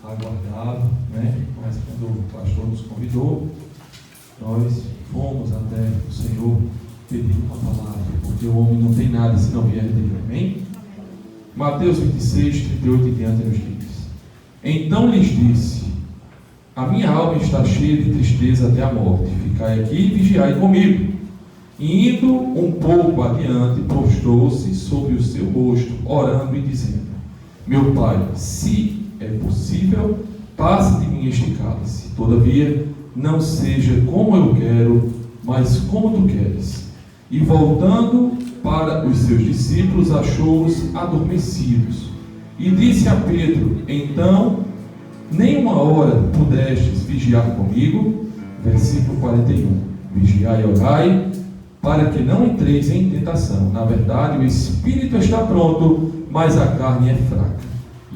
aguardado, né? Mas quando o pastor nos convidou, nós fomos até o Senhor pedir uma palavra, porque o homem não tem nada se não vier dele. Amém? Mateus 26, 38 e diante nos diz: Então lhes disse: A minha alma está cheia de tristeza até a morte. Ficai aqui e vigiai comigo. E indo um pouco adiante, prostrou-se sobre o seu rosto, orando e dizendo: Meu Pai, se é possível, passe de mim este cálice. Todavia, não seja como eu quero, mas como tu queres. E voltando para os seus discípulos, achou-os adormecidos. E disse a Pedro: Então, nem uma hora pudestes vigiar comigo? Versículo 41. Vigiai e orai, para que não entreis em tentação. Na verdade, o espírito está pronto, mas a carne é fraca.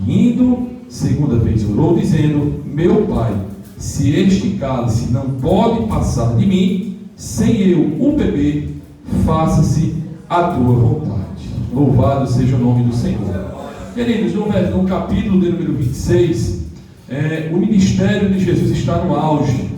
E indo, segunda vez orou, dizendo: Meu Pai, se este cálice não pode passar de mim, sem eu o beber, faça-se a tua vontade. Louvado seja o nome do Senhor. Queridos, no capítulo de número 26, o ministério de Jesus está no auge.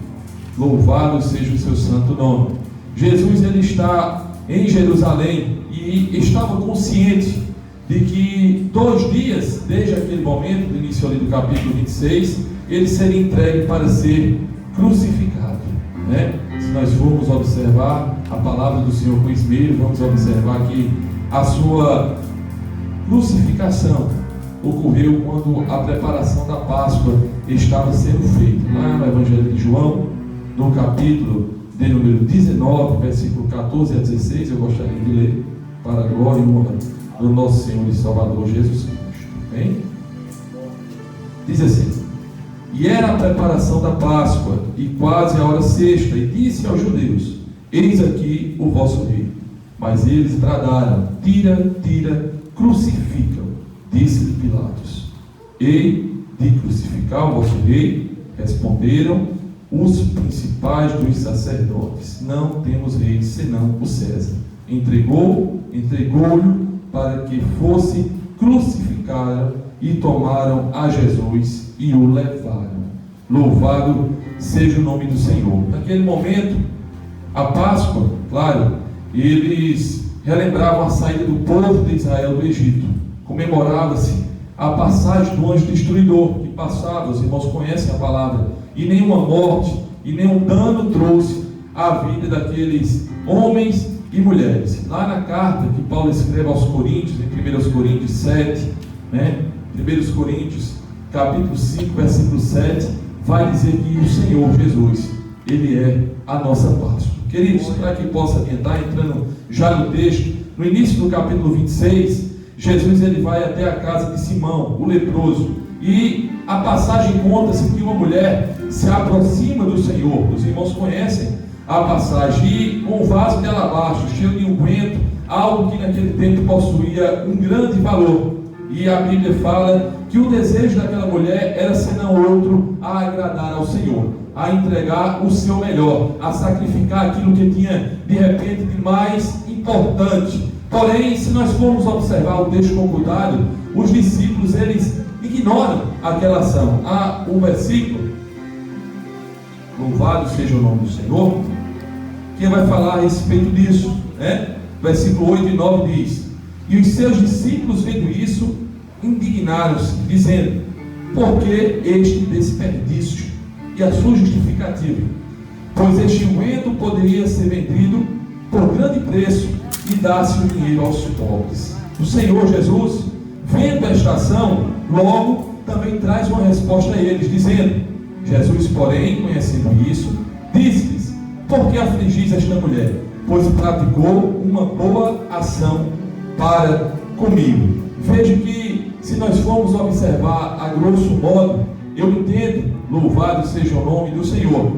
Louvado seja o seu santo nome. Jesus, ele está em Jerusalém e estava consciente de que 2 dias, desde aquele momento, do início ali do capítulo 26, ele seria entregue para ser crucificado, né? Se nós formos observar a palavra do Senhor com esmero, vamos observar que a sua crucificação ocorreu quando a preparação da Páscoa estava sendo feita. Lá no Evangelho de João, no capítulo de número 19, versículo 14 a 16, eu gostaria de ler para a glória e honra do nosso Senhor e Salvador Jesus Cristo. Bem? Diz assim: E era a preparação da Páscoa, e quase a hora sexta, e disse aos judeus: Eis aqui o vosso rei. Mas eles bradaram: Tira, tira, crucifica-o. Disse-lhe Pilatos: Hei de crucificar o vosso rei? Responderam os principais dos sacerdotes: Não temos rei senão o César. Entregou-lhe para que fosse crucificado, e tomaram a Jesus e o levaram. Louvado seja o nome do Senhor. Naquele momento, a Páscoa, claro, eles relembravam a saída do povo de Israel do Egito. Comemorava-se a passagem do anjo destruidor que passava. Os irmãos conhecem a palavra. E nenhuma morte e nenhum dano trouxe à vida daqueles homens e mulheres. Lá na carta que Paulo escreve aos Coríntios, em 1 Coríntios 7, né? 1 Coríntios capítulo 5, versículo 7, vai dizer que o Senhor Jesus, Ele é a nossa Páscoa. Queridos, para que possa adiantar, entrando já no texto, no início do capítulo 26, Jesus ele vai até a casa de Simão, o leproso, e a passagem conta-se que uma mulher se aproxima do Senhor. Os irmãos conhecem a passagem, e com um vaso de alabastro cheio de unguento, algo que naquele tempo possuía um grande valor. E a Bíblia fala que o desejo daquela mulher era senão outro a agradar ao Senhor, a entregar o seu melhor, a sacrificar aquilo que tinha de repente de mais importante. Porém, se nós formos observar o texto com cuidado, os discípulos eles ignoram aquela ação. O versículo, louvado seja o nome do Senhor, que vai falar a respeito disso, né? Versículo 8 e 9 diz: E os seus discípulos, vendo isso, indignaram-se, dizendo: Por que este desperdício? E a sua justificativa: Pois este unguento poderia ser vendido por grande preço e dar-se o dinheiro aos pobres. O Senhor Jesus, vendo esta ação, logo também traz uma resposta a eles, dizendo: Jesus, porém, conhecendo isso, disse-lhes: Por que afligis esta mulher? Pois praticou uma boa ação para comigo. Veja que, se nós formos observar a grosso modo, eu entendo, louvado seja o nome do Senhor,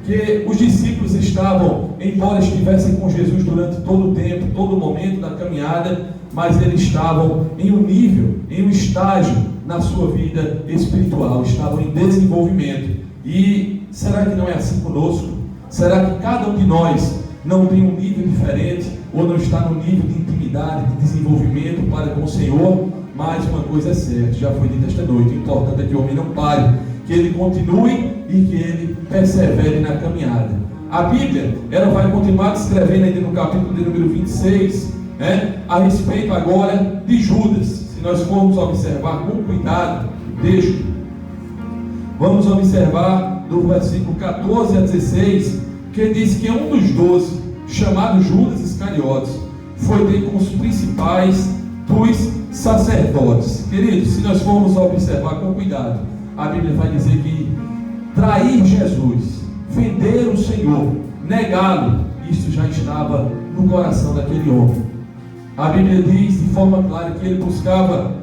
que os discípulos estavam, embora estivessem com Jesus durante todo o tempo, todo o momento da caminhada, mas eles estavam em um nível, em um estágio na sua vida espiritual, estavam em desenvolvimento. E será que não é assim conosco? Será que cada um de nós não tem um nível diferente, ou não está no nível de intimidade, de desenvolvimento para com o Senhor? Mas uma coisa é certa, já foi dito esta noite: o importante é que o homem não pare, que ele continue e que ele persevere na caminhada. A Bíblia, ela vai continuar descrevendo ainda no capítulo de número 26, a respeito agora de Judas. Se nós formos observar com cuidado o texto, vamos observar do versículo 14 a 16, que diz que um dos 12, chamado Judas Iscariotes, foi ter com os principais dos sacerdotes. Queridos, se nós formos observar com cuidado, a Bíblia vai dizer que trair Jesus, vender o Senhor, negá-lo, isso já estava no coração daquele homem. A Bíblia diz de forma clara que ele buscava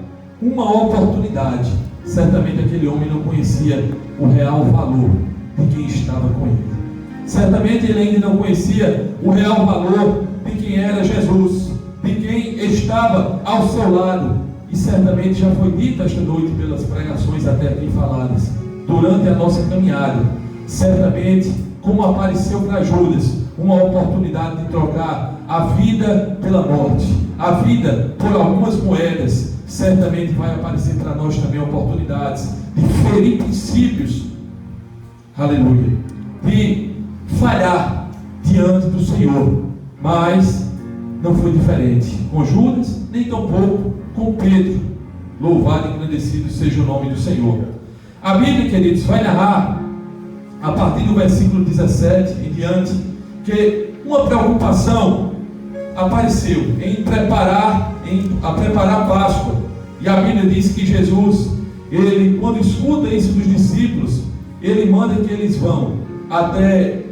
uma oportunidade. Certamente aquele homem não conhecia o real valor de quem estava com ele. Certamente ele ainda não conhecia o real valor de quem era Jesus, de quem estava ao seu lado. E certamente já foi dito esta noite pelas pregações até aqui faladas, durante a nossa caminhada, certamente como apareceu para Judas uma oportunidade de trocar a vida pela morte, a vida por algumas moedas, certamente vai aparecer para nós também oportunidades de ferir princípios, aleluia, de falhar diante do Senhor. Mas não foi diferente com Judas, nem tampouco com Pedro. Louvado e engrandecido seja o nome do Senhor. A Bíblia, queridos, vai narrar a partir do versículo 17 em diante, que uma preocupação apareceu em preparar a Páscoa. E a Bíblia diz que Jesus, ele, quando escuta isso dos discípulos, ele manda que eles vão até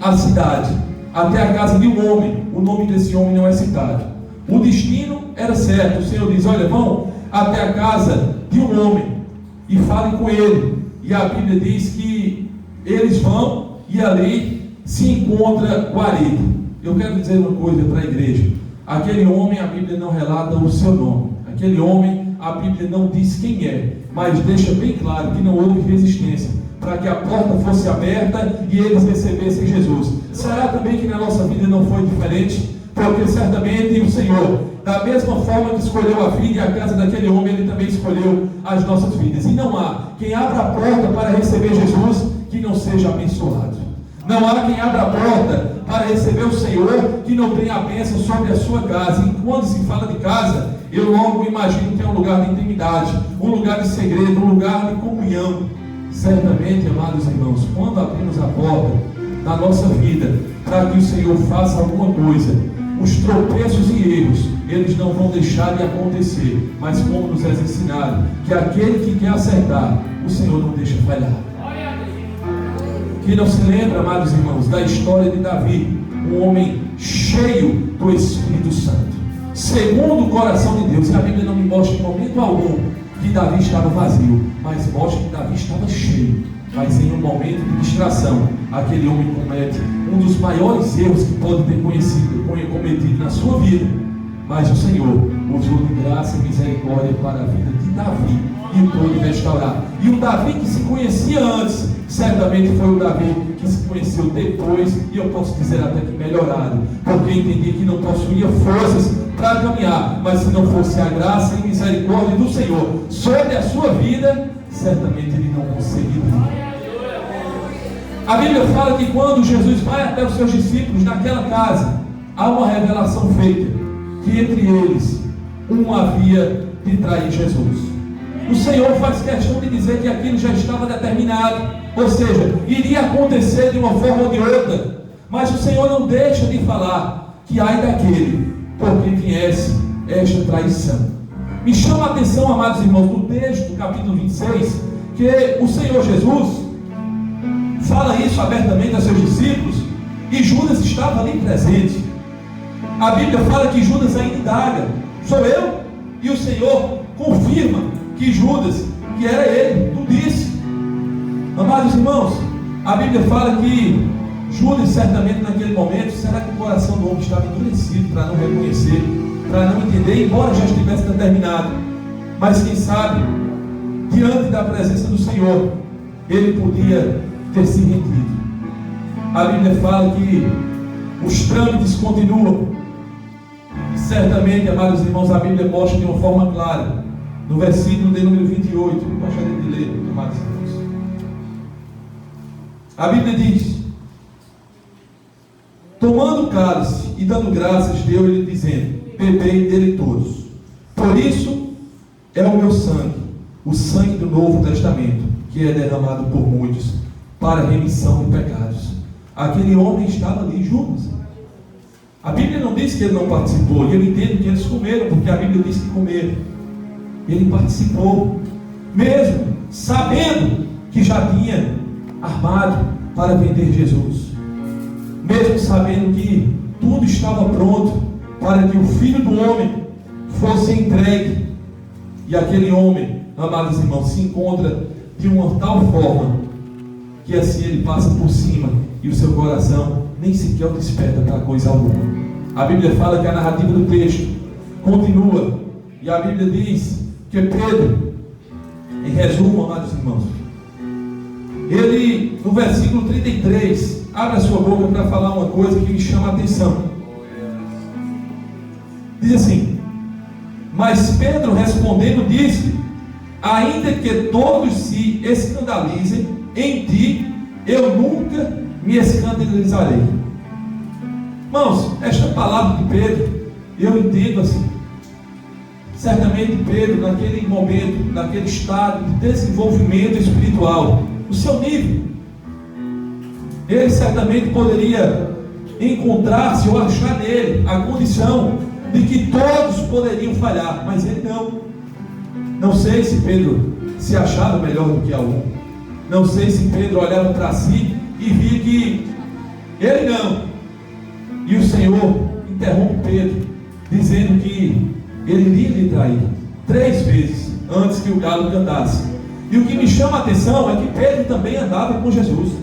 a cidade, até a casa de um homem. O nome desse homem não é citado. O destino era certo. O Senhor diz: olha, vão até a casa de um homem e falem com ele. E a Bíblia diz que eles vão e ali se encontra guarido. Eu quero dizer uma coisa para a igreja: aquele homem, a Bíblia não relata o seu nome. Aquele homem, a Bíblia não diz quem é, mas deixa bem claro que não houve resistência para que a porta fosse aberta e eles recebessem Jesus. Será também que na nossa vida não foi diferente? Porque certamente o Senhor, da mesma forma que escolheu a vida e a casa daquele homem, Ele também escolheu as nossas vidas. E não há quem abra a porta para receber Jesus que não seja abençoado. Não há quem abra a porta para receber o Senhor que não tenha a bênção sobre a sua casa. E quando se fala de casa, eu logo imagino que é um lugar de intimidade, um lugar de segredo, um lugar de comunhão. Certamente, amados irmãos, quando abrimos a porta da nossa vida para que o Senhor faça alguma coisa, os tropeços e erros, eles não vão deixar de acontecer. Mas como nos é ensinado, que aquele que quer acertar, o Senhor não deixa falhar. Quem não se lembra, amados irmãos, da história de Davi, um homem cheio do Espírito Santo, segundo o coração de Deus. E a Bíblia não me mostra em momento algum que Davi estava vazio, mas mostra que Davi estava cheio. Mas em um momento de distração, aquele homem comete um dos maiores erros que pode ter cometido na sua vida. Mas o Senhor usou de graça e misericórdia para a vida de Davi e o pôde restaurar. E o Davi que se conhecia antes, certamente foi o Davi que se conheceu depois, e eu posso dizer até que melhorado, porque entendi que não possuía forças para caminhar, mas se não fosse a graça e misericórdia do Senhor sobre a sua vida, certamente ele não conseguiria. A Bíblia fala que quando Jesus vai até os seus discípulos naquela casa, há uma revelação feita, que entre eles um havia de trair Jesus. O Senhor faz questão de dizer que aquilo já estava determinado, ou seja, iria acontecer de uma forma ou de outra, mas o Senhor não deixa de falar que ai daquele por quem viesse esta traição. Me chama a atenção, amados irmãos, no texto do capítulo 26, que o Senhor Jesus fala isso abertamente a seus discípulos, e Judas estava ali presente. A Bíblia fala que Judas ainda indaga: sou eu? E o Senhor confirma que Judas, que era ele, tu disse. Amados irmãos, a Bíblia fala que Judas, certamente naquele momento, será que o coração do homem estava endurecido para não reconhecer, para não entender, embora já estivesse determinado. Mas quem sabe, diante da presença do Senhor, ele podia ter se rendido. A Bíblia fala que os trâmites continuam. Certamente, amados irmãos, a Bíblia mostra de uma forma clara, no versículo de número 28, eu gostaria de ler, amados irmãos. A Bíblia diz: tomando o cálice e dando graças, deu-lhe, dizendo: bebei dele todos, por isso é o meu sangue, o sangue do Novo Testamento, que é derramado por muitos para a remissão de pecados. Aquele homem estava ali, Judas. A Bíblia não diz que ele não participou, e eu entendo que eles comeram, porque a Bíblia diz que comeram. Ele participou, mesmo sabendo que já tinha armado para vender Jesus, mesmo sabendo que tudo estava pronto para que o Filho do Homem fosse entregue. E aquele homem, amados irmãos, se encontra de uma tal forma que assim ele passa por cima e o seu coração nem sequer o desperta para coisa alguma. A Bíblia fala que a narrativa do texto continua, e a Bíblia diz que Pedro, em resumo, amados irmãos, ele, no versículo 33, abre a sua boca para falar uma coisa que me chama a atenção. Diz assim: mas Pedro respondendo disse: ainda que todos se escandalizem em ti, eu nunca me escandalizarei. Irmãos, esta palavra de Pedro, eu entendo assim. Certamente Pedro, naquele momento, naquele estado de desenvolvimento espiritual, o seu nível, ele certamente poderia encontrar-se ou achar nele a condição de que todos poderiam falhar, mas ele não. Não sei se Pedro se achava melhor do que algum. Não sei se Pedro olhava para si e via que ele não. E o Senhor interrompe Pedro, dizendo que ele iria lhe trair 3 vezes antes que o galo cantasse. E o que me chama a atenção é que Pedro também andava com Jesus.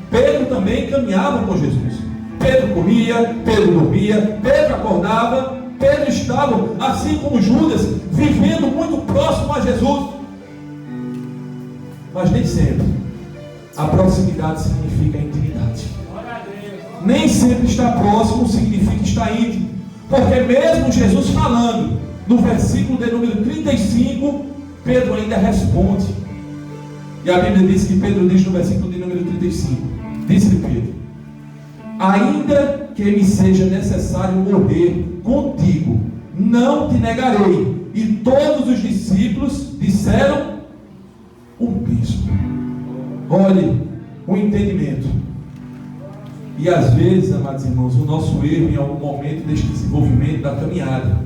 Pedro também caminhava com Jesus. Pedro comia, Pedro dormia, Pedro acordava. Pedro estava, assim como Judas, vivendo muito próximo a Jesus. Mas nem sempre a proximidade significa a intimidade. Nem sempre estar próximo significa estar íntimo. Porque mesmo Jesus falando, no versículo de número 35, Pedro ainda responde. E a Bíblia diz que Pedro diz no versículo de número 35: disse-lhe Pedro: ainda que me seja necessário morrer contigo, não te negarei. E todos os discípulos disseram o mesmo. Olhe o entendimento. E às vezes, amados irmãos, o nosso erro em algum momento deste desenvolvimento da caminhada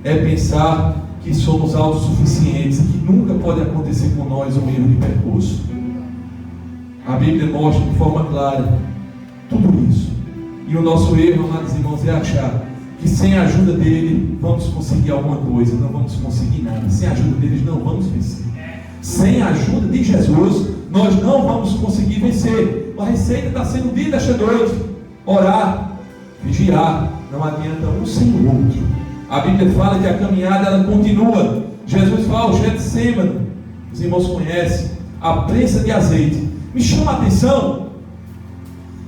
é pensar que somos autossuficientes, que nunca pode acontecer com nós um erro de percurso. A Bíblia mostra de forma clara tudo isso. E o nosso erro, amados irmãos, é achar que sem a ajuda dele vamos conseguir alguma coisa. Não vamos conseguir nada. Sem a ajuda deles não vamos vencer. Sem a ajuda de Jesus nós não vamos conseguir vencer. A receita está sendo dita esta noite: orar, vigiar. Não adianta um sem o outro. A Bíblia fala que a caminhada ela continua. Jesus fala o Getsêmani, os irmãos conhecem, a prensa de azeite. Me chama a atenção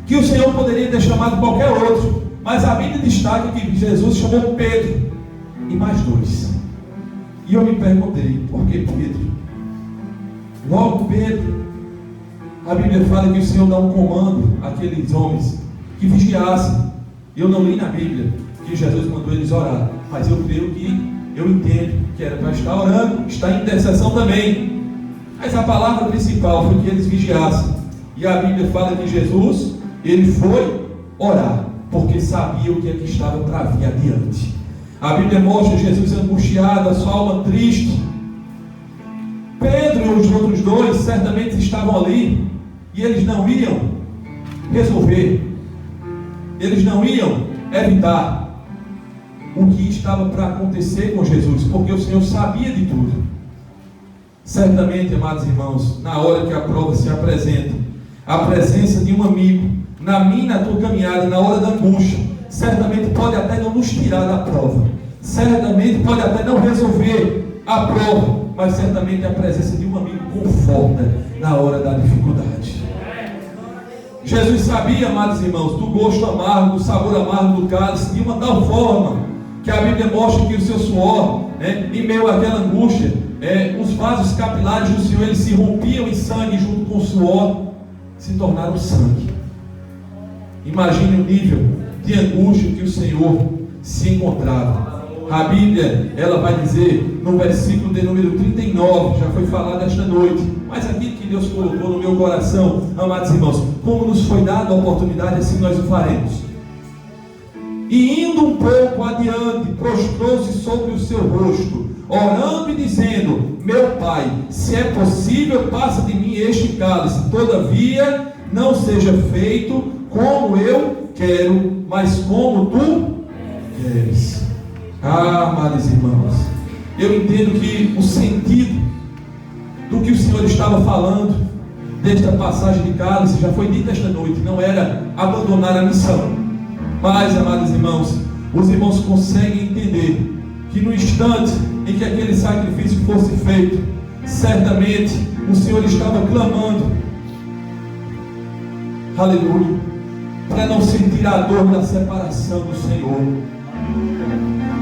que o Senhor poderia ter chamado qualquer outro, mas a Bíblia destaca que Jesus chamou Pedro e mais 2. E eu me perguntei: por que Pedro? Logo Pedro. A Bíblia fala que o Senhor dá um comando àqueles homens que vigiassem. Eu não li na Bíblia que Jesus mandou eles orar, mas eu creio que, eu entendo que era para estar orando, estar em intercessão também. Mas a palavra principal foi que eles vigiassem. E a Bíblia fala que Jesus, ele foi orar, porque sabia o que é que estava para vir adiante. A Bíblia mostra Jesus angustiado, a sua alma triste. Pedro e os outros 2 certamente estavam ali, e eles não iam resolver, eles não iam evitar o que estava para acontecer com Jesus, porque o Senhor sabia de tudo. Certamente, amados irmãos, na hora que a prova se apresenta, a presença de um amigo, na minha e na tua caminhada, na hora da angústia, certamente pode até não nos tirar da prova, certamente pode até não resolver a prova, mas certamente a presença de um amigo conforta na hora da dificuldade. Jesus sabia, amados irmãos, do gosto amargo, do sabor amargo do cálice, de uma tal forma que a Bíblia mostra que o seu suor, em meio àquela angústia, os vasos capilares do Senhor, eles se rompiam em sangue, junto com o suor, se tornaram sangue. Imagine o nível de angústia que o Senhor se encontrava. A Bíblia, ela vai dizer, no versículo de número 39, já foi falado esta noite, mas aquilo que Deus colocou no meu coração, amados irmãos, como nos foi dada a oportunidade, assim nós o faremos. E indo um pouco adiante, prostrou-se sobre o seu rosto, orando e dizendo: meu Pai, se é possível, passa de mim este cálice, todavia não seja feito como eu quero, mas como tu queres. Amados irmãos, eu entendo que o sentido do que o Senhor estava falando desta passagem de cálice já foi dito esta noite, não era abandonar a missão. Mas, amados irmãos, os irmãos conseguem entender que no instante em que aquele sacrifício fosse feito, certamente o Senhor estava clamando, aleluia, para não sentir a dor da separação do Senhor.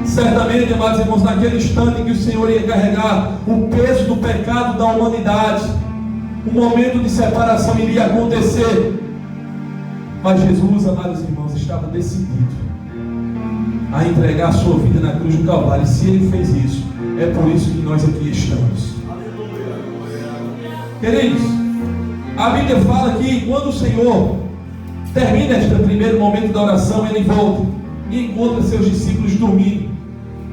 Certamente, amados irmãos, naquele instante em que o Senhor ia carregar o peso do pecado da humanidade, um momento de separação iria acontecer. Mas Jesus, amados irmãos, estava decidido a entregar a sua vida na cruz do Calvário. E se Ele fez isso, é por isso que nós aqui estamos. Queridos, a Bíblia fala que quando o Senhor termina este primeiro momento da oração, Ele volta e encontra seus discípulos dormindo.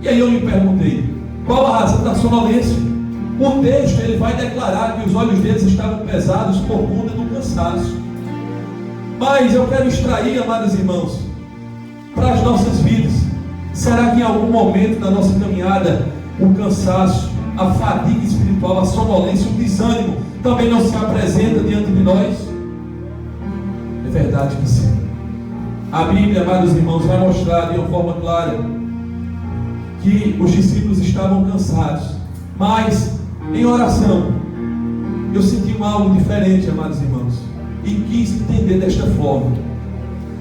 E aí eu me perguntei, qual a razão da sonolência? O texto, ele vai declarar que os olhos deles estavam pesados por conta do cansaço. Mas eu quero extrair, amados irmãos, para as nossas vidas. Será que em algum momento da nossa caminhada, o cansaço, a fadiga espiritual, a sonolência, o desânimo também não se apresenta diante de nós? É verdade que sim. A Bíblia, amados irmãos, vai mostrar de uma forma clara que os discípulos estavam cansados, mas em oração eu senti algo diferente, amados irmãos, e quis entender desta forma.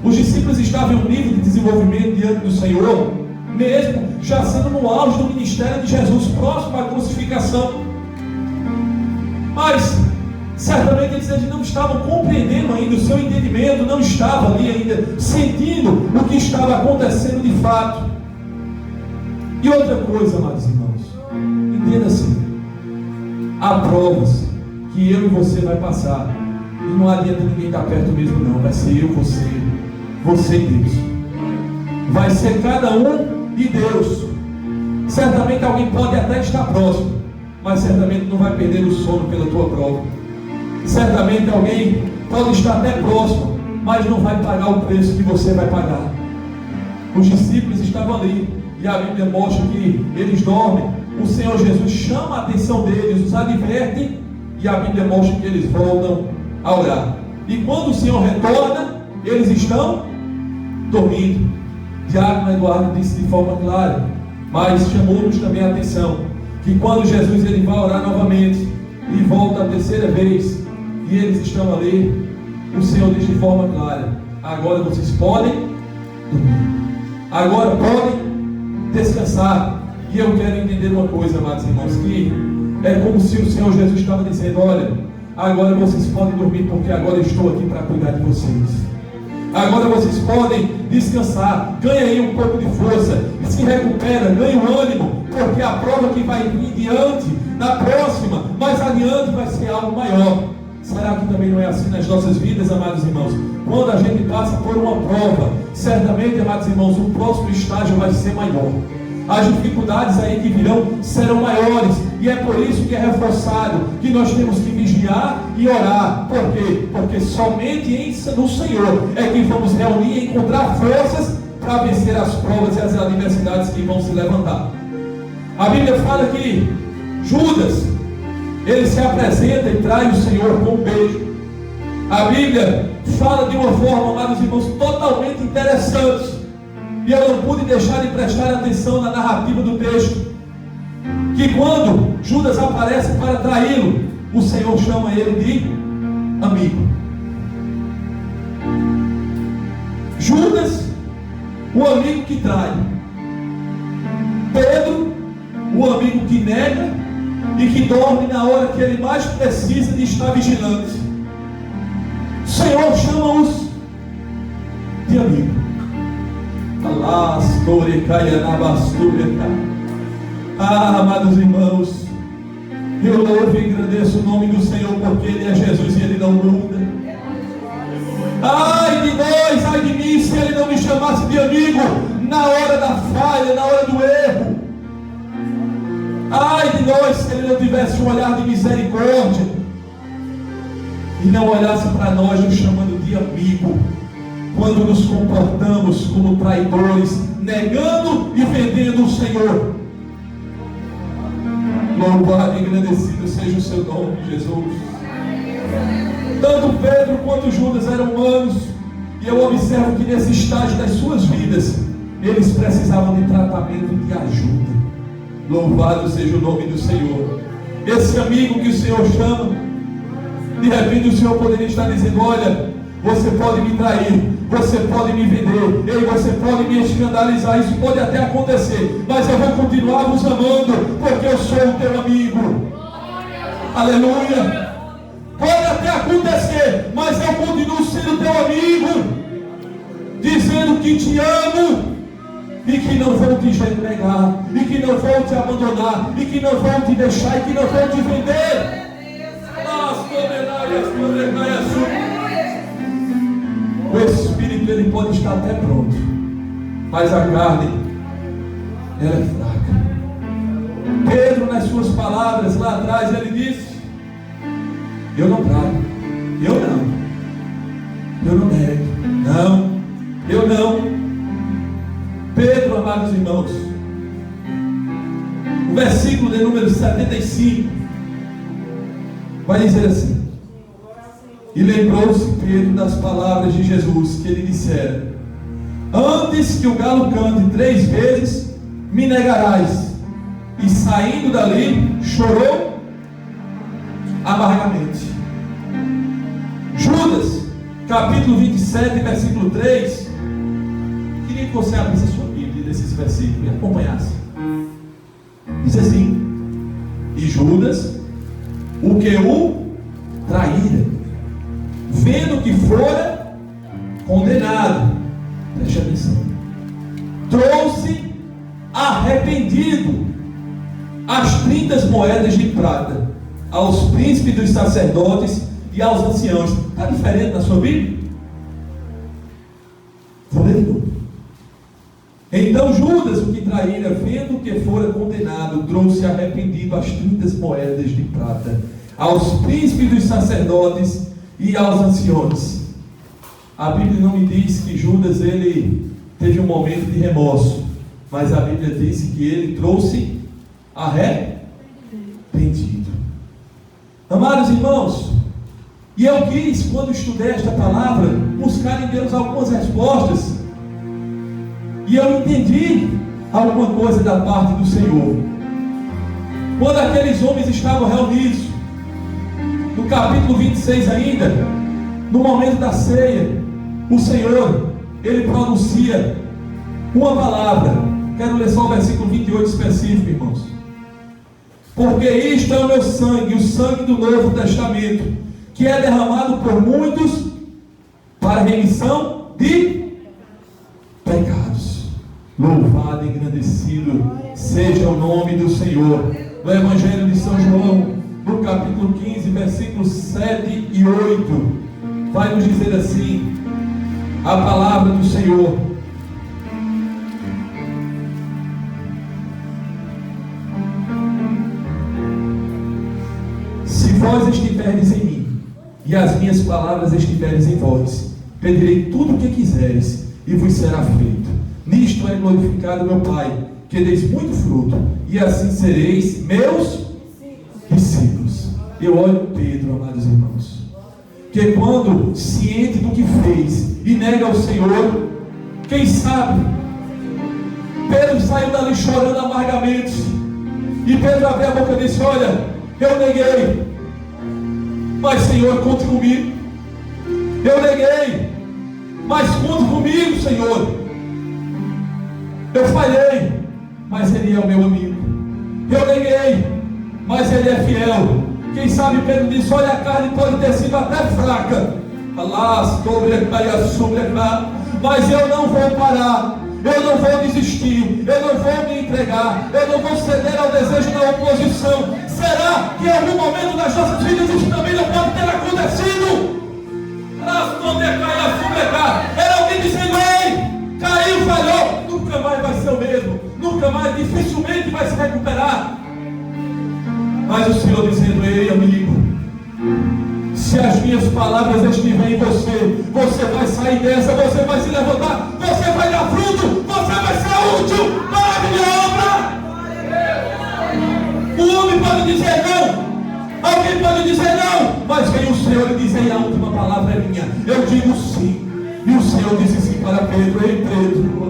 Os discípulos estavam em um nível de desenvolvimento diante do Senhor, mesmo já sendo no auge do ministério de Jesus, próximo à crucificação. Mas certamente eles não estavam compreendendo ainda, o seu entendimento não estava ali ainda sentindo o que estava acontecendo de fato. E outra coisa, amados irmãos, entenda assim: há provas que eu e você vai passar, e não adianta ninguém estar perto mesmo não, vai ser eu, você e Deus, vai ser cada um e Deus. Certamente alguém pode até estar próximo, mas certamente não vai perder o sono pela tua prova. Certamente alguém pode estar até próximo, mas não vai pagar o preço que você vai pagar. Os discípulos estavam ali, e a Bíblia mostra que eles dormem. O Senhor Jesus chama a atenção deles, os adverte, e a Bíblia mostra que eles voltam a orar. E quando o Senhor retorna, eles estão dormindo. Diácono Eduardo disse de forma clara, mas chamou-nos também a atenção, que quando Jesus ele vai orar novamente, e volta a terceira vez, e eles estão ali, o Senhor diz de forma clara: agora vocês podem dormir, agora podem descansar. E eu quero entender uma coisa, amados irmãos, que é como se o Senhor Jesus estava dizendo: olha, agora vocês podem dormir, porque agora eu estou aqui para cuidar de vocês. Agora vocês podem descansar, ganha aí um pouco de força, se recupera, ganha um ânimo, porque a prova que vai vir diante, na próxima, mais adiante, vai ser algo maior. Será que também não é assim nas nossas vidas, amados irmãos? Quando a gente passa por uma prova, certamente, amados irmãos, o próximo estágio vai ser maior. As dificuldades aí que virão serão maiores, e é por isso que é reforçado que nós temos que vigiar e orar. Por quê? Porque somente no Senhor é que vamos reunir e encontrar forças para vencer as provas e as adversidades que vão se levantar. A Bíblia fala que Judas, ele se apresenta e trai o Senhor com um beijo. A Bíblia fala de uma forma, amados irmãos, totalmente interessante, e eu não pude deixar de prestar atenção na narrativa do texto, que quando Judas aparece para traí-lo, o Senhor chama ele de amigo. Judas, o amigo que trai. o amigo que nega e que dorme na hora que ele mais precisa de estar vigilante. O Senhor chama-os de amigo. Amados irmãos, eu louvo e agradeço o nome do Senhor, porque Ele é Jesus e Ele não muda. Ai de nós, ai de mim, se Ele não me chamasse de amigo na hora da falha, na hora do erro. Ai de nós, se Ele não tivesse um olhar de misericórdia e não olhasse para nós nos chamando de amigo, quando nos comportamos como traidores, negando e vendendo o Senhor. Louvado e agradecido seja o seu nome, Jesus. Tanto Pedro quanto Judas eram humanos, e eu observo que nesse estágio das suas vidas, eles precisavam de tratamento, de ajuda. Louvado seja o nome do Senhor. Esse amigo que o Senhor chama, de repente o Senhor poderia estar dizendo: olha, você pode me trair, você pode me vender, ei, você pode me escandalizar, isso pode até acontecer, mas eu vou continuar vos amando, porque eu sou o teu amigo. Aleluia. Pode até acontecer, mas eu continuo sendo teu amigo, dizendo que te amo, e que não vou te negar, e que não vou te abandonar, e que não vou te deixar, e que não vou te vender. O Espírito ele pode estar até pronto, mas a carne ela é fraca. Pedro, nas suas palavras lá atrás, ele disse: eu não trago, eu não nego, não, eu não. Pedro, amados irmãos, o versículo de número 75 vai dizer assim: e lembrou-se Pedro das palavras de Jesus, que ele dissera: antes que o galo cante 3 vezes, me negarás. E saindo dali, chorou amargamente. Judas, capítulo 27, versículo 3. Queria que você abrisse a sua Bíblia desses versículos e acompanhasse. Diz assim: e Judas, o que o traíra, vendo que fora condenado, preste atenção, trouxe arrependido as 30 moedas de prata aos príncipes dos sacerdotes e aos anciãos. Está diferente na sua Bíblia? Vou ler de novo. Então Judas, o que traíra, vendo que fora condenado, trouxe arrependido as 30 moedas de prata aos príncipes dos sacerdotes e aos anciões. A Bíblia não me diz que Judas ele teve um momento de remorso, mas a Bíblia diz que ele trouxe arrependido. Amados irmãos, e eu quis, quando estudei esta palavra, buscar em Deus algumas respostas, e eu entendi alguma coisa da parte do Senhor. Quando aqueles homens estavam reunidos, no capítulo 26 ainda, no momento da ceia, o Senhor, Ele pronuncia uma palavra. Quero ler só o versículo 28 específico, irmãos. Porque isto é o meu sangue, o sangue do Novo Testamento, que é derramado por muitos para a remissão de pecados. Louvado e engrandecido seja o nome do Senhor. No Evangelho de São João, no capítulo 15, versículos 7 e 8, vai nos dizer assim a palavra do Senhor: se vós estiverdes em mim e as minhas palavras estiverdes em vós, pedirei tudo o que quiseres e vos será feito. Nisto é glorificado meu Pai, que deis muito fruto, e assim sereis meus discípulos. Eu olho Pedro, amados irmãos, que quando ciente do que fez e nega ao Senhor, quem sabe, Pedro saiu dali chorando amargamente, e Pedro abriu a boca e disse: olha, eu neguei, mas Senhor, conte comigo. Eu neguei, mas conte comigo, Senhor. Eu falhei, mas Ele é o meu amigo. Eu mas Ele é fiel. Quem sabe Pedro disse: olha, a carne pode ter sido até fraca, mas eu não vou parar, eu não vou desistir, eu não vou me entregar, eu não vou ceder ao desejo da oposição. Será que em algum momento das nossas vidas isso também não pode ter acontecido? Era alguém dizendo: ei, caiu, falhou, nunca mais vai ser o mesmo, nunca mais, dificilmente vai se recuperar. Mas o Senhor dizendo: ei, amigo, se as minhas palavras estiverem em você, você vai sair dessa, você vai se levantar, você vai dar fruto, você vai ser útil para a minha obra. O homem pode dizer não, alguém pode dizer não, mas vem o Senhor e diz: ei, a última palavra é minha, eu digo sim. E o Senhor disse sim para Pedro: ei, Pedro,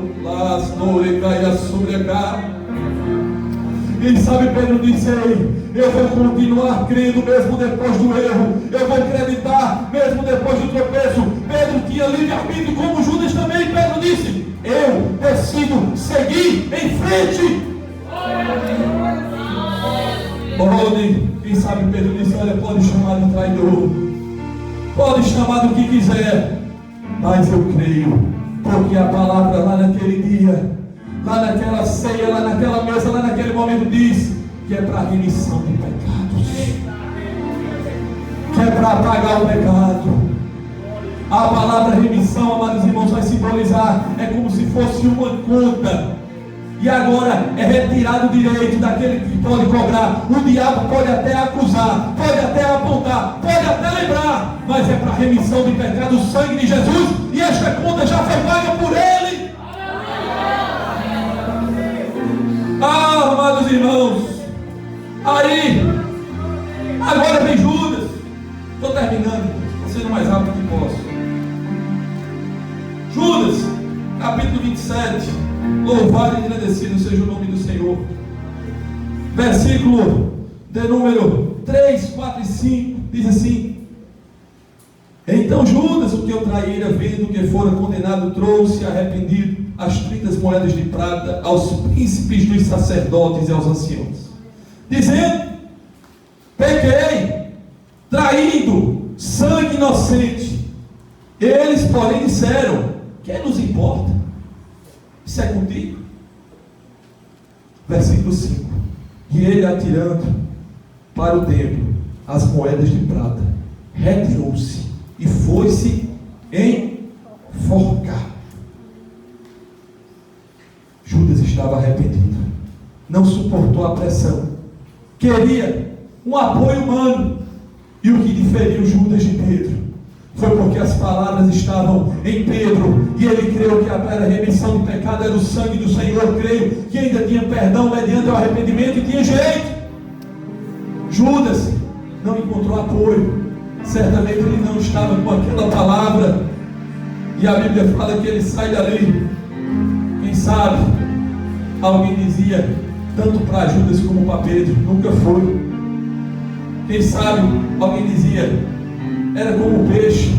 quem sabe Pedro disse: ei, eu vou continuar crendo mesmo depois do erro, eu vou acreditar mesmo depois do tropeço. Pedro tinha livre-arbítrio como Judas também. Pedro disse: eu decido seguir em frente. Quem sabe Pedro disse: olha, pode chamar de traidor, pode chamar do que quiser, mas eu creio, porque a palavra lá naquele dia, lá naquela ceia, lá naquela mesa, lá naquele momento diz que é para remissão de pecados, que é para apagar o pecado. A palavra remissão, amados irmãos, vai simbolizar, é como se fosse uma conta, e agora é retirado o direito daquele que pode cobrar. O diabo pode até acusar, pode até apontar, pode até lembrar, mas é para remissão de pecado, o sangue de Jesus, e esta conta já foi paga por Ele. Ah, amados irmãos, aí, agora vem Judas. Estou terminando, sendo mais rápido que posso. Judas, capítulo 27. Louvado e agradecido seja o nome do Senhor. Versículo de número 3, 4 e 5 diz assim: então Judas, o que eu traíra, vendo que fora condenado, trouxe arrependido as 30 moedas de prata aos príncipes dos sacerdotes e aos anciãos, dizendo: pequei, traindo sangue inocente. Eles, porém, disseram: que nos importa? Isso é contigo. Versículo 5: e ele, atirando para o templo as moedas de prata, retirou-se e foi-se enforcar. Judas estava arrependido, não suportou a pressão, queria um apoio humano. E o que diferiu Judas de Pedro foi porque as palavras estavam em Pedro, e ele creu que a remissão de pecado era o sangue do Senhor. Creio que ainda tinha perdão mediante o arrependimento e tinha jeito. Judas não encontrou apoio, certamente ele não estava com aquela palavra, e a Bíblia fala que ele sai dali. Quem sabe alguém dizia, tanto para Judas como para Pedro: nunca foi. Quem sabe alguém dizia: era como o peixe,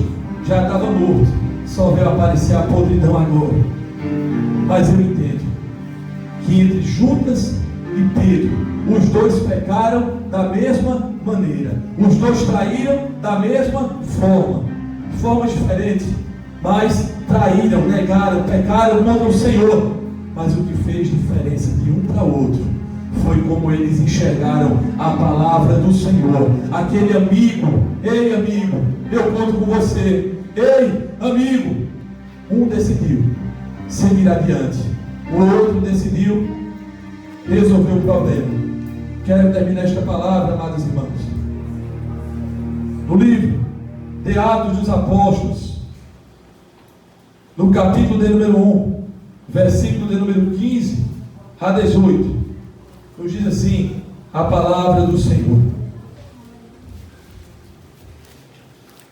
já estava morto, só veio aparecer a podridão agora. Mas eu entendo que entre Judas e Pedro, os dois pecaram da mesma maneira, os dois traíram da mesma forma, formas diferentes, mas traíram, negaram, pecaram contra o Senhor. Mas o que fez diferença de um para o outro foi como eles enxergaram a palavra do Senhor. Aquele amigo: ei, amigo, eu conto com você. Ei, amigo. Um decidiu seguir adiante, o outro decidiu resolver o problema. Quero terminar esta palavra, amados irmãos, no livro de Atos dos Apóstolos, no capítulo de número 1, versículo de número 15 a 18, nos diz assim a palavra do Senhor: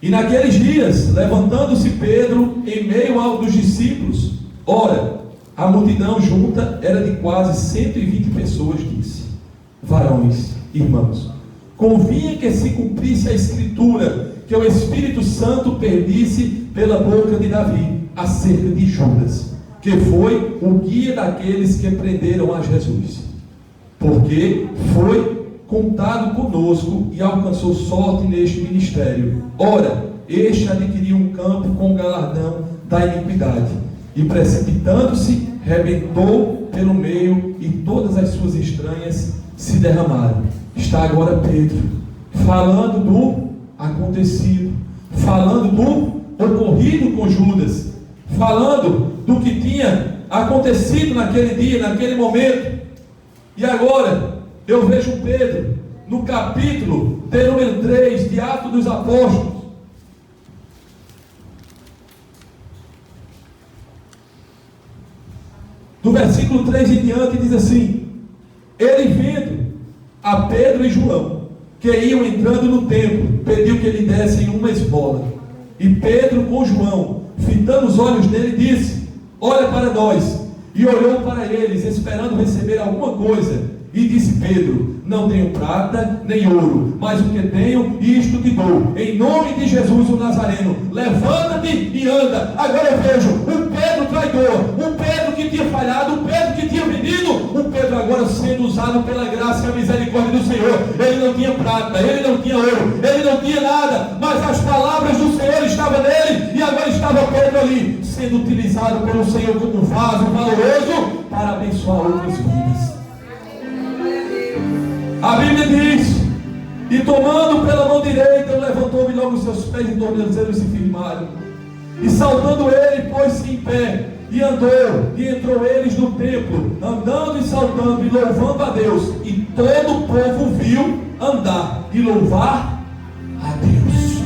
e naqueles dias, levantando-se Pedro em meio aos dos discípulos, ora, a multidão junta era de quase 120 pessoas, disse: varões, irmãos, convinha que se cumprisse a escritura, que o Espírito Santo pedisse pela boca de Davi acerca de Judas, que foi o guia daqueles que prenderam a Jesus, porque foi contado conosco e alcançou sorte neste ministério. Ora, este adquiriu um campo com o galardão da iniquidade, e precipitando-se, rebentou pelo meio, e todas as suas entranhas se derramaram. Está agora Pedro falando do acontecido, falando do ocorrido com Judas, falando do que tinha acontecido naquele dia, naquele momento. E agora eu vejo Pedro no capítulo de número 3 de Atos dos Apóstolos, do versículo 3 em diante, diz assim: ele vendo a Pedro e João, que iam entrando no templo, pediu que lhe dessem uma esmola. E Pedro, com João, fitando os olhos dele, disse: olha para nós. E olhou para eles, esperando receber alguma coisa. E disse Pedro: não tenho prata nem ouro, mas o que tenho, isto te dou. Em nome de Jesus o Nazareno, levanta-te e anda. Agora eu vejo um Pedro traidor, um Pedro que tinha falhado, um Pedro que tinha vendido, um Pedro agora sendo usado pela graça e a misericórdia do Senhor. Ele não tinha prata, ele não tinha ouro, ele não tinha nada, mas as palavras do Senhor estavam nele, e agora estava Pedro ali, sendo utilizado pelo Senhor como um vaso valoroso para abençoar outras vidas. A Bíblia diz: e tomando pela mão direita, levantou-me logo os seus pés e tornozelos se firmaram. E saltando ele, pôs-se em pé, e andou, e entrou eles no templo, andando e saltando, e louvando a Deus. E todo o povo viu andar e louvar a Deus.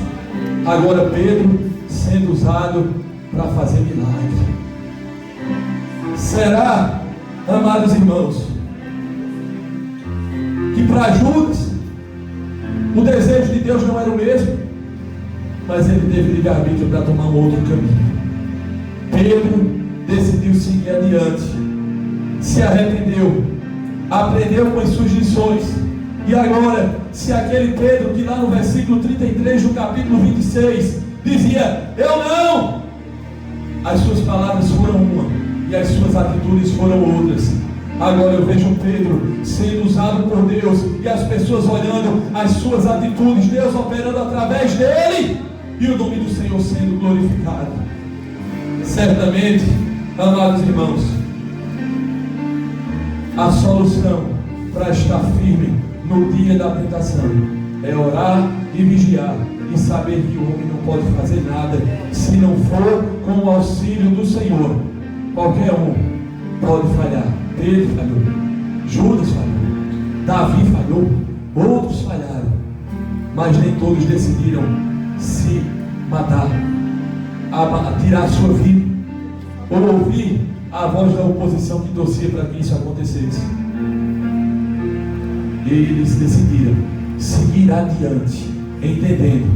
Agora Pedro sendo usado para fazer milagre. Será, amados irmãos, que para Judas o desejo de Deus não era o mesmo, mas ele teve livre-arbítrio para tomar um outro caminho. Pedro decidiu seguir adiante, se arrependeu, aprendeu com as suas lições. E agora, se aquele Pedro que lá no versículo 33 do capítulo 26 dizia: eu não, as suas palavras foram uma e as suas atitudes foram outras. Agora eu vejo Pedro sendo usado por Deus, e as pessoas olhando as suas atitudes, Deus operando através dele, e o nome do Senhor sendo glorificado. Certamente, amados irmãos, a solução para estar firme no dia da tentação é orar e vigiar, e saber que o homem não pode fazer nada se não for com o auxílio do Senhor. Qualquer um pode falhar. Pedro falhou, Judas falhou, Davi falhou, outros falharam, mas nem todos decidiram se matar, a tirar a sua vida, ou ouvir a voz da oposição que torcia para que isso acontecesse. Eles decidiram seguir adiante, entendendo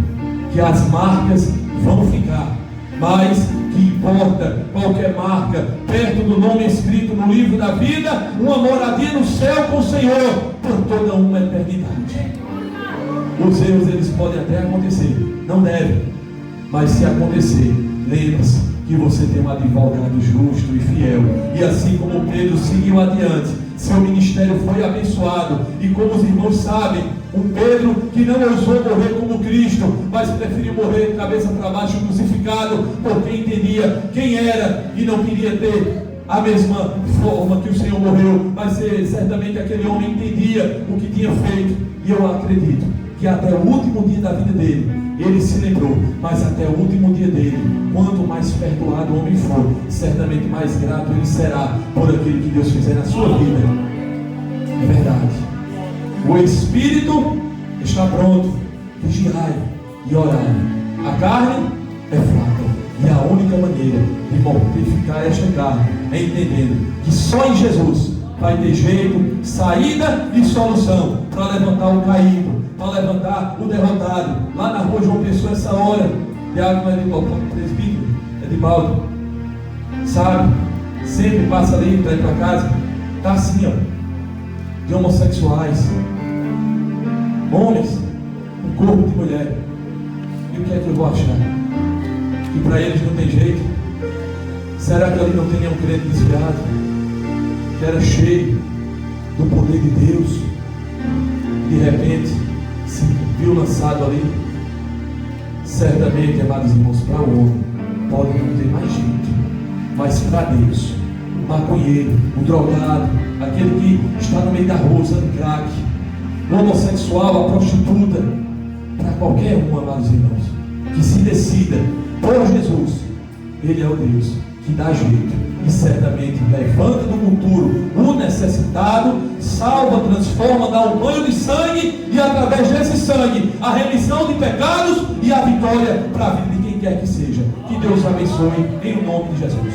que as marcas vão ficar, mas que importa qualquer marca perto do nome escrito no livro da vida, uma moradia no céu com o Senhor por toda uma eternidade. Os erros, eles podem até acontecer, não devem, mas se acontecer, lembre-se que você tem um advogado justo e fiel. E assim como Pedro seguiu adiante, seu ministério foi abençoado. E como os irmãos sabem, um Pedro que não ousou morrer como Cristo, mas preferiu morrer cabeça para baixo crucificado, porque entendia quem era e não queria ter a mesma forma que o Senhor morreu. Mas certamente aquele homem entendia o que tinha feito. E eu acredito que até o último dia da vida dele, ele se lembrou, mas até o último dia dele, quanto mais perdoado o homem for, certamente mais grato ele será por aquilo que Deus fizer na sua vida. É verdade. O Espírito está pronto, vigiai e orai. A carne é fraca, e a única maneira de mortificar esta carne é entendendo que só em Jesus vai ter jeito, saída e solução para levantar o caído, para levantar o derrotado. Lá na rua João Pessoa, essa hora, Diácono presbítero Edibaldo, sabe, sempre passa ali para ir para casa, está assim, ó, de homossexuais, homens, um corpo de mulher. E o que é que eu vou achar? Que para eles não tem jeito? Será que ali não tem nenhum crente desviado, que era cheio do poder de Deus? de repente se viu lançado ali. Certamente, amados irmãos, para o homem pode não ter mais jeito, mas para Deus, o maconheiro, o drogado, aquele que está no meio da rua usando crack, o homossexual, a prostituta, para qualquer um, amados irmãos, que se decida por Jesus, Ele é o Deus que dá jeito e certamente levanta do futuro o necessitado, salva, transforma, dá um banho de sangue e através desse sangue a remissão de pecados e a vitória para a vida de quem quer que seja. Que Deus abençoe em nome de Jesus.